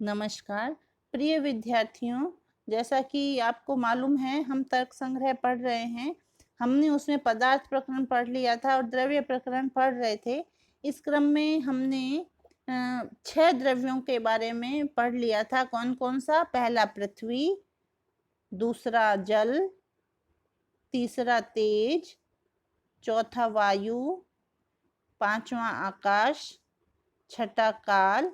नमस्कार प्रिय विद्यार्थियों, जैसा कि आपको मालूम है हम तर्क संग्रह पढ़ रहे हैं। हमने उसमें पदार्थ प्रकरण पढ़ लिया था और द्रव्य प्रकरण पढ़ रहे थे। इस क्रम में हमने 6 द्रव्यों के बारे में पढ़ लिया था। कौन कौन सा? पहला पृथ्वी, दूसरा जल, तीसरा तेज, चौथा वायु, पांचवा आकाश, छठा काल।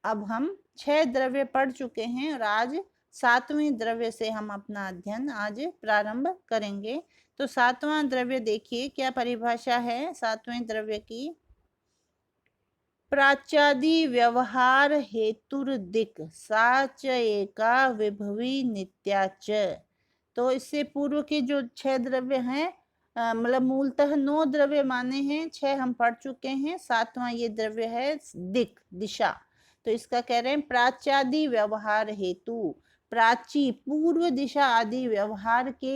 अब हम 6 द्रव्य पढ़ चुके हैं और आज 7वें द्रव्य से हम अपना अध्ययन आज प्रारंभ करेंगे। तो 7वां द्रव्य देखिए क्या परिभाषा है 7वें द्रव्य की। प्राच्यादि व्यवहार हेतुर दिक् सा च एका विभवी नित्या च। तो इससे पूर्व के जो 6 द्रव्य हैं, मतलब मूलतः 9 द्रव्य माने हैं, 6 हम पढ़ चुके हैं। 7वां ये द्रव्य है दिक्, दिशा। तो इसका कह रहे हैं प्राच्यादि व्यवहार हेतु। प्राची पूर्व दिशा आदि व्यवहार के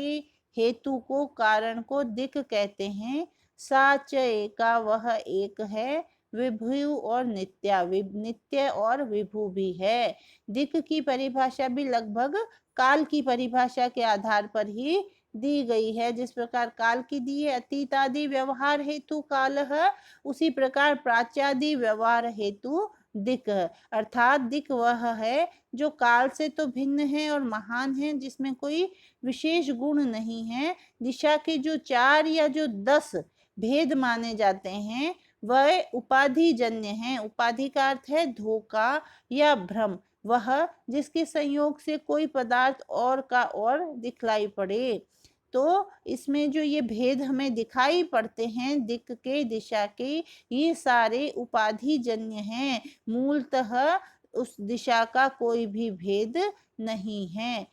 हेतु को, कारण को दिक् कहते हैं। सा च एका वह एक है, विभु और नित्या, नित्य और विभु भी है। दिक् की परिभाषा भी लगभग काल की परिभाषा के आधार पर ही दी गई है। जिस प्रकार काल की दी है अतीत आदि व्यवहार हेतु काल है, उसी प्रकार प्राच्यादि व्यवहार हेतु दिक्, अर्थात दिक् वह है जो काल से तो भिन्न है और महान है, जिसमें कोई विशेष गुण नहीं है। दिशा के जो 4 या जो 10 भेद माने जाते हैं वह उपाधिजन्य हैं। उपाधि का अर्थ है धोखा या भ्रम, वह जिसके संयोग से कोई पदार्थ और का और दिखलाई पड़े। तो इसमें जो ये भेद हमें दिखाई पड़ते हैं दिक् के, दिशा के, ये सारे उपाधिजन्य हैं। मूलतः उस दिशा का कोई भी भेद नहीं है।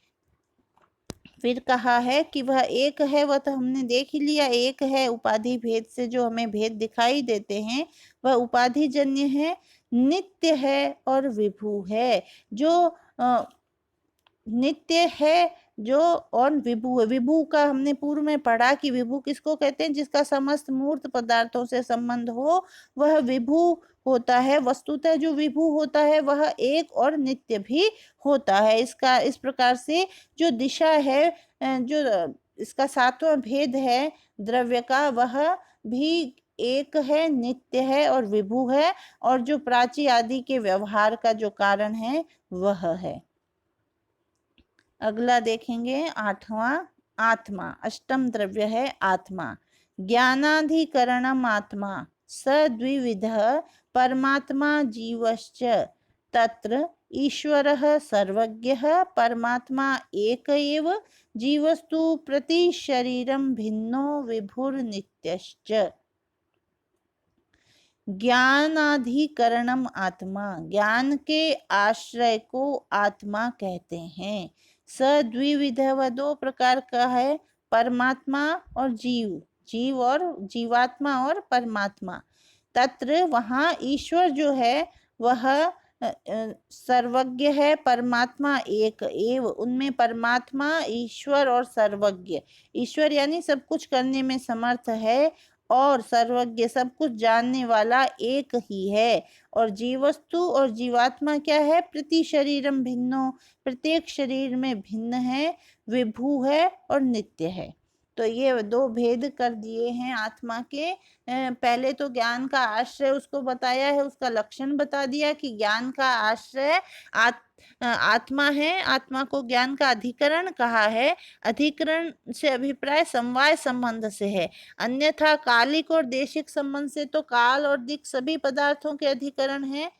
फिर कहा है कि वह एक है, वह तो हमने देख ही लिया, एक है। उपाधि भेद से जो हमें भेद दिखाई देते हैं वह उपाधिजन्य है, नित्य है और विभु है। जो नित्य है जो और विभु है। विभु का हमने पूर्व में पढ़ा कि विभु किसको कहते हैं? जिसका समस्त मूर्त पदार्थों से संबंध हो वह विभु होता है। वस्तुतः जो विभु होता है वह एक और नित्य भी होता है। इसका इस प्रकार से जो दिशा है, जो इसका 7वां भेद है द्रव्य का, वह भी एक है, नित्य है और विभु है। और जो प्राची आदि के व्यवहार का जो कारण है वह है। अगला देखेंगे 8वां, आत्मा। अष्टम द्रव्य है आत्मा। ज्ञानाधिकरणम आत्मा सद्विविधः परमात्मा जीवश्च तत्र ईश्वरः सर्वज्ञः परमात्मा एक एव जीवस्तु प्रति शरीरम भिन्नो विभुर्नित्यश्च। ज्ञानाधिकरणम आत्मा, ज्ञान के आश्रय को आत्मा कहते हैं। सद्विविध, वह 2 प्रकार का है, परमात्मा और जीव, जीव और जीवात्मा और परमात्मा। तत्र वहाँ ईश्वर जो है वह सर्वज्ञ है, परमात्मा एक एव। उनमें परमात्मा, ईश्वर और सर्वज्ञ, ईश्वर यानी सब कुछ करने में समर्थ है और सर्वज्ञ सब कुछ जानने वाला एक ही है। और जीवस्तु और जीवात्मा क्या है? प्रति शरीरम भिन्नो, प्रत्येक शरीर में भिन्न है, विभु है और नित्य है। तो ये 2 भेद कर दिए हैं आत्मा के। पहले तो ज्ञान का आश्रय उसको बताया है, उसका लक्षण बता दिया कि ज्ञान का आश्रय आत्मा है। आत्मा को ज्ञान का अधिकरण कहा है। अधिकरण से अभिप्राय समवाय संबंध से है, अन्यथा कालिक और देशिक संबंध से तो काल और दिक् सभी पदार्थों के अधिकरण है।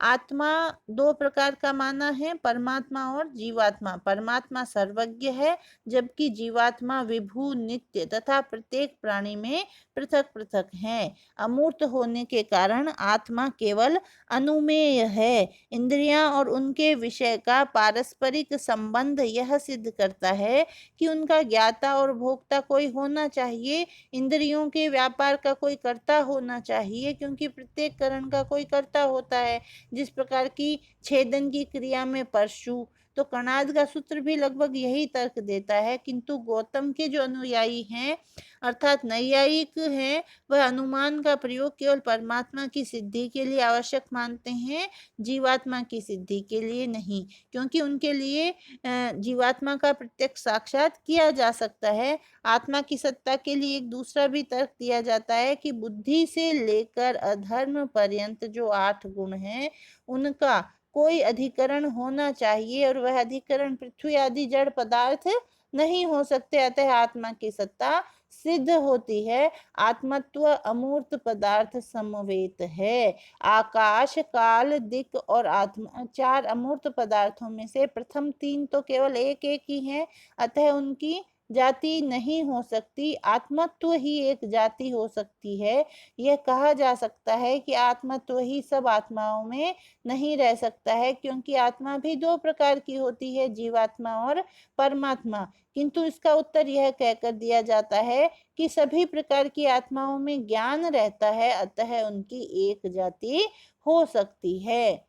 आत्मा 2 प्रकार का माना है, परमात्मा और जीवात्मा। परमात्मा सर्वज्ञ है जबकि जीवात्मा विभु, नित्य तथा प्रत्येक प्राणी में पृथक पृथक है। अमूर्त होने के कारण आत्मा केवल अनुमेय है। इंद्रियां और उनके विषय का पारस्परिक संबंध यह सिद्ध करता है कि उनका ज्ञाता और भोक्ता कोई होना चाहिए। इंद्रियों के व्यापार का कोई कर्ता होना चाहिए, क्योंकि प्रत्येक करण का कोई कर्ता होता है। जिस प्रकार की छेदन की क्रिया में परशु, तो कणाद का सूत्र भी लगभग यही तर्क देता है, किंतु गौतम के जो अनुयायी हैं अर्थात नैयायिक हैं, वह अनुमान का प्रयोग केवल परमात्मा की सिद्धि के लिए आवश्यक मानते हैं, जीवात्मा की सिद्धि के लिए नहीं, क्योंकि उनके लिए जीवात्मा का प्रत्यक्ष साक्षात किया जा सकता है। आत्मा की सत्ता के लिए एक दूसरा भी तर्क दिया जाता है कि बुद्धि से लेकर अधर्म पर्यंत जो 8 गुण हैं, उनका कोई अधिकरण होना चाहिए और वह अधिकरण पृथ्वी आदि जड़ पदार्थ नहीं हो सकते, अतः आत्मा की सत्ता सिद्ध होती है। आत्मत्व अमूर्त पदार्थ समवेत है। आकाश, काल, दिक् और आत्मा 4 अमूर्त पदार्थों में से प्रथम 3 तो केवल एक एक ही हैं, अतः उनकी जाति नहीं हो सकती। आत्मत्व ही एक जाति हो सकती है। यह कहा जा सकता है कि आत्मत्व ही सब आत्माओं में नहीं रह सकता है, क्योंकि आत्मा भी 2 प्रकार की होती है, जीवात्मा और परमात्मा। किंतु इसका उत्तर यह कहकर दिया जाता है कि सभी प्रकार की आत्माओं में ज्ञान रहता है, अतः उनकी एक जाति हो सकती है।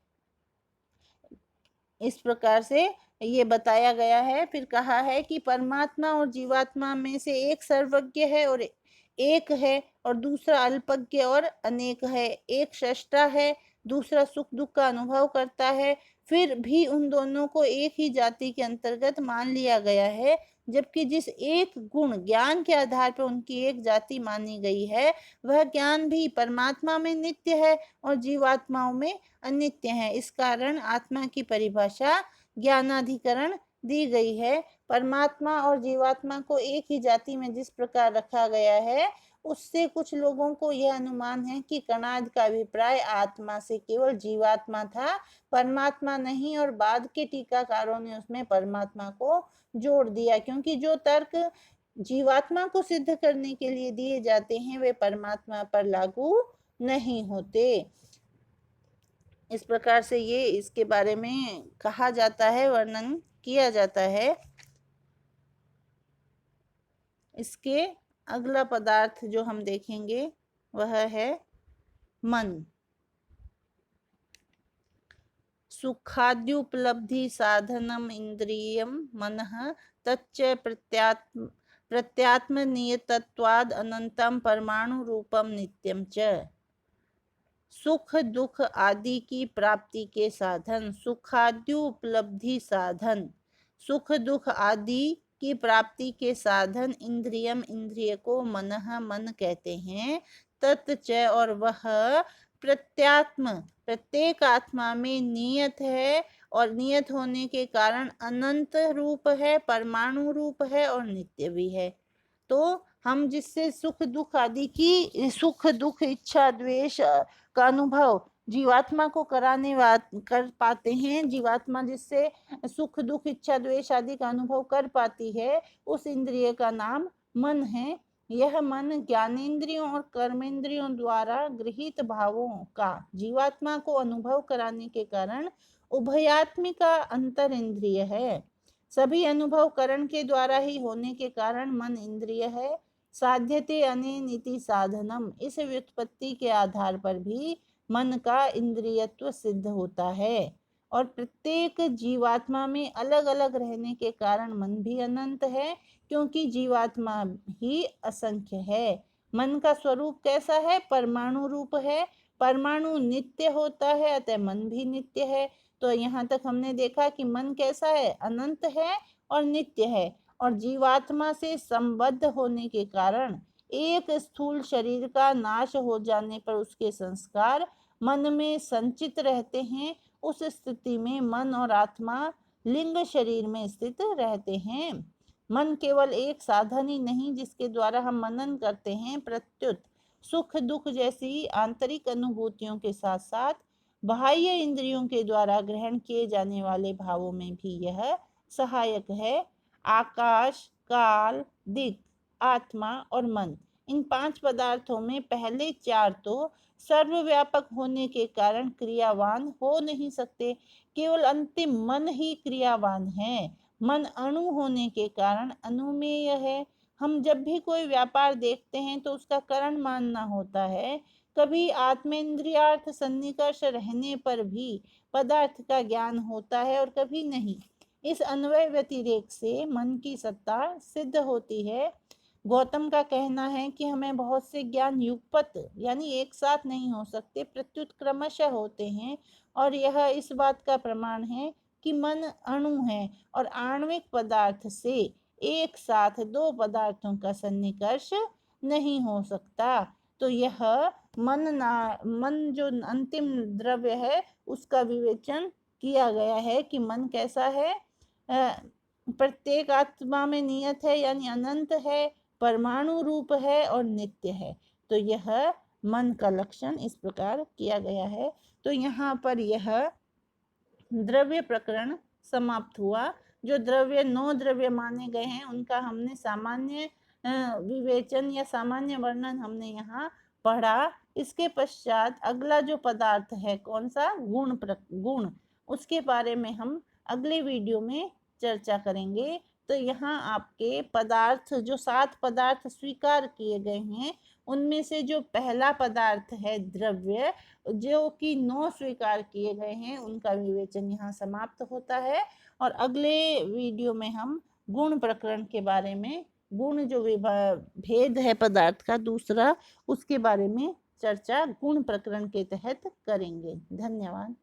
इस प्रकार से ये बताया गया है। फिर कहा है कि परमात्मा और जीवात्मा में से एक सर्वज्ञ है और एक है, और दूसरा अल्पज्ञ और अनेक है। एक सृष्टा है, दूसरा सुख दुख का अनुभव करता है। फिर भी उन दोनों को एक ही जाति के अंतर्गत मान लिया गया है, जबकि जिस एक गुण ज्ञान के आधार पर उनकी एक जाति मानी गई है, वह ज्ञान भी परमात्मा में नित्य है और जीवात्माओं में अनित्य है। इस कारण आत्मा की परिभाषा ज्ञानाधिकरण दी गई है। परमात्मा और जीवात्मा को एक ही जाति में जिस प्रकार रखा गया है, उससे कुछ लोगों को यह अनुमान है कि कणाद का अभिप्राय आत्मा से केवल जीवात्मा था, परमात्मा नहीं, और बाद के टीकाकारों ने उसमें परमात्मा को जोड़ दिया, क्योंकि जो तर्क जीवात्मा को सिद्ध करने के लिए दिए जाते हैं वे परमात्मा पर लागू नहीं होते। इस प्रकार से ये इसके बारे में कहा जाता है, वर्णन किया जाता है। इसके अगला पदार्थ जो हम देखेंगे वह है मन। सुखाद्युपलब्धि साधनम इंद्रियम मनः तच्च प्रत्यात्मनियतत्वाद अनंतम परमाणु रूपम नित्यम च। सुख दुख आदि की प्राप्ति के साधन, सुखाद्यु उपलब्धि साधन, सुख दुख आदि की प्राप्ति के साधन, इंद्रियम इंद्रिय को, मनः मन कहते हैं, तत्च और वह प्रत्यात्म प्रत्येक आत्मा में नियत है और नियत होने के कारण अनंत रूप है, परमाणु रूप है और नित्य भी है। तो हम जिससे सुख दुख आदि की सुख दुख इच्छा द्वेष का अनुभव जीवात्मा को कर पाते हैं, जीवात्मा जिससे सुख दुख इच्छा द्वेष आदि का अनुभव कर पाती है, उस इंद्रिय का नाम मन है। यह मन ज्ञानेंद्रियों और कर्मेंद्रियों द्वारा गृहीत भावों का जीवात्मा को अनुभव कराने के कारण उभयात्मिका अंतर इंद्रिय है। सभी अनुभव करण के द्वारा ही होने के कारण मन इंद्रिय है। साध्यते अनेन इति साधनम, इस व्युत्पत्ति के आधार पर भी मन का इंद्रियत्व सिद्ध होता है, और प्रत्येक जीवात्मा में अलग अलग रहने के कारण मन भी अनंत है, क्योंकि जीवात्मा ही असंख्य है। मन का स्वरूप कैसा है? परमाणु रूप है। परमाणु नित्य होता है, अतः मन भी नित्य है। तो यहाँ तक हमने देखा कि मन कैसा है? अनंत है और नित्य है, और जीवात्मा से संबद्ध होने के कारण एक स्थूल शरीर का नाश हो जाने पर उसके संस्कार मन में संचित रहते हैं। उस स्थिति में मन और आत्मा लिंग शरीर में स्थित रहते हैं। मन केवल एक साधन ही नहीं जिसके द्वारा हम मनन करते हैं, प्रत्युत सुख दुख जैसी आंतरिक अनुभूतियों के साथ साथ बाह्य इंद्रियों के द्वारा ग्रहण किए जाने वाले भावों में भी यह सहायक है। आकाश, काल, दिक्, आत्मा और मन, इन 5 पदार्थों में पहले 4 तो सर्वव्यापक होने के कारण क्रियावान हो नहीं सकते, केवल अंतिम मन ही क्रियावान है। मन अणु होने के कारण अनुमेय है। हम जब भी कोई व्यापार देखते हैं तो उसका कारण मानना होता है। कभी आत्मेंद्रियार्थ सन्निकर्ष रहने पर भी पदार्थ का ज्ञान होता है और कभी नहीं। इस अन्वय व्यतिरेक से मन की सत्ता सिद्ध होती है। गौतम का कहना है कि हमें बहुत से ज्ञान युगपत यानी एक साथ नहीं हो सकते, प्रत्युत क्रमशः होते हैं, और यह इस बात का प्रमाण है कि मन अणु है और आणविक पदार्थ से एक साथ दो पदार्थों का सन्निकर्ष नहीं हो सकता। तो यह मन जो अंतिम द्रव्य है उसका विवेचन किया गया है कि मन कैसा है। प्रत्येक आत्मा में नियत है यानी अनंत है, परमाणु रूप है और नित्य है। तो यह मन का लक्षण इस प्रकार किया गया है। तो यहाँ पर यह द्रव्य प्रकरण समाप्त हुआ। जो द्रव्य 9 द्रव्य माने गए हैं उनका हमने सामान्य विवेचन या सामान्य वर्णन हमने यहाँ पढ़ा। इसके पश्चात अगला जो पदार्थ है कौन सा, गुण, उसके बारे में हम अगले वीडियो में चर्चा करेंगे। तो यहाँ आपके पदार्थ जो 7 पदार्थ स्वीकार किए गए हैं उनमें से जो पहला पदार्थ है द्रव्य, जो कि 9 स्वीकार किए गए हैं, उनका विवेचन यहाँ समाप्त होता है। और अगले वीडियो में हम गुण प्रकरण के बारे में, गुण जो भेद है पदार्थ का दूसरा, उसके बारे में चर्चा गुण प्रकरण के तहत करेंगे। धन्यवाद।